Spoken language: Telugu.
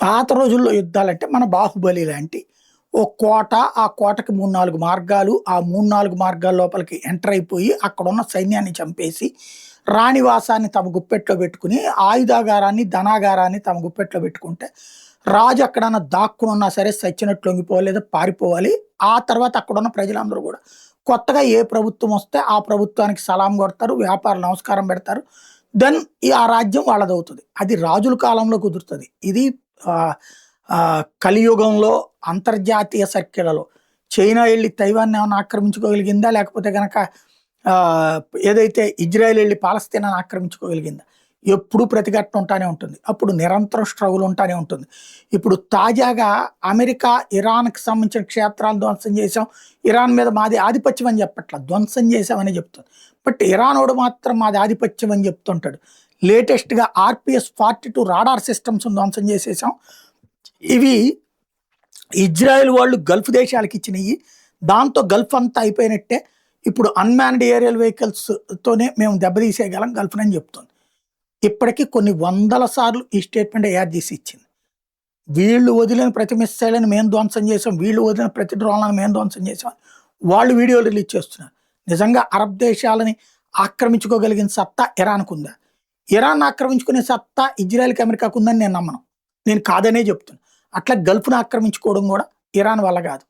పాత రోజుల్లో యుద్ధాలంటే మన బాహుబలి లాంటి ఓ కోట, ఆ కోటకి 3, 4 మార్గాలు. ఆ 3, 4 మార్గాల లోపలికి ఎంటర్ అయిపోయి అక్కడున్న సైన్యాన్ని చంపేసి, రాణివాసాన్ని తమ గుప్పెట్లో పెట్టుకుని, ఆయుధాగారాన్ని, ధనాగారాన్ని తమ గుప్పెట్లో పెట్టుకుంటే, రాజు ఎక్కడన్నా దాక్కునున్నా సరే సచ్చినట్లు లొంగిపోవాలి లేదా పారిపోవాలి. ఆ తర్వాత అక్కడున్న ప్రజలందరూ గూడా కొత్తగా ఏ ప్రభుత్వం వస్తే ఆ ప్రభుత్వానికి సలాం కొడతారు, వ్యాపారులు నమస్కారం పెడతారు. దెన్ ఆ రాజ్యం వాళ్ళదవుతది. అది రాజుల కాలంలో కుదురుతది. ఇది ఆహ్, కలియుగంలో అంతర్జాతీయ సర్కిల్‌లలో చైనా ఎళ్లి తైవాన్‌ని ఏమన్నా ఆక్రమించుకోగలిగిందా? లేకపోతే గనక ఆహ్, ఏదైతే ఇజ్రాయెల్ ఎళ్లి పాలస్తీనాని ఆక్రమించుకోగలిగిందా? ఎప్పుడూ ప్రతిఘటన ఉంటానే ఉంటుంది. అప్పుడు నిరంతరం స్ట్రగుల్ ఉంటానే ఉంటుంది. ఇప్పుడు తాజాగా అమెరికా ఇరాన్‌కి సంబంధించిన క్షేత్రాలను ధ్వంసం చేశాం. ఇరాన్ మీద మాది ఆధిపత్యం అని చెప్పట్ల. ధ్వంసం చేశామనే చెప్తుంది. బట్ ఇరానోడు మాత్రం మాది ఆధిపత్యం అని చెప్తుంటాడు. లేటెస్ట్‌గా ఆర్‌పిఎస్-42 రాడార్ సిస్టమ్స్‌ని ధ్వంసం చేసేసాం. ఇవి ఇజ్రాయెల్ వాళ్ళు గల్ఫ్ దేశాలకు ఇచ్చినయి. దాంతో గల్ఫ్ అంతా అయిపోయినట్టే. ఇప్పుడు అన్‌మ్యాన్డ్ ఏరియల్ వెహికల్స్ తోనే మేము దెబ్బతీసేయగలం గల్ఫ్‌నని చెప్తుంది. ఇప్పటికి కొన్ని వందల సార్లు ఈ స్టేట్మెంట్ ఏఆర్‌జీసీ ఇచ్చింది. వీళ్ళు వదిలిన ప్రతి మిస్సైల్‌ని మేము ధ్వంసం చేసాం. వీళ్ళు వదిలిన ప్రతి డ్రోన్‌లను మేము ధ్వంసం చేసాం. వాళ్ళు వీడియోలు రిలీజ్ చేస్తున్నారు. నిజంగా అరబ్ దేశాలని ఆక్రమించుకోగలిగిన సత్తా ఇరాన్‌కుందా? ఇరాన్ ఆక్రమించుకునే సత్తా ఇజ్రాయెల్‌కి, అమెరికాకు ఉందని నేను నమ్మను. నేను కాదనే చెప్తున్నా. అట్లా గల్ఫ్‌ని ఆక్రమించుకోవడం కూడా ఇరాన్ వల్ల కాదు.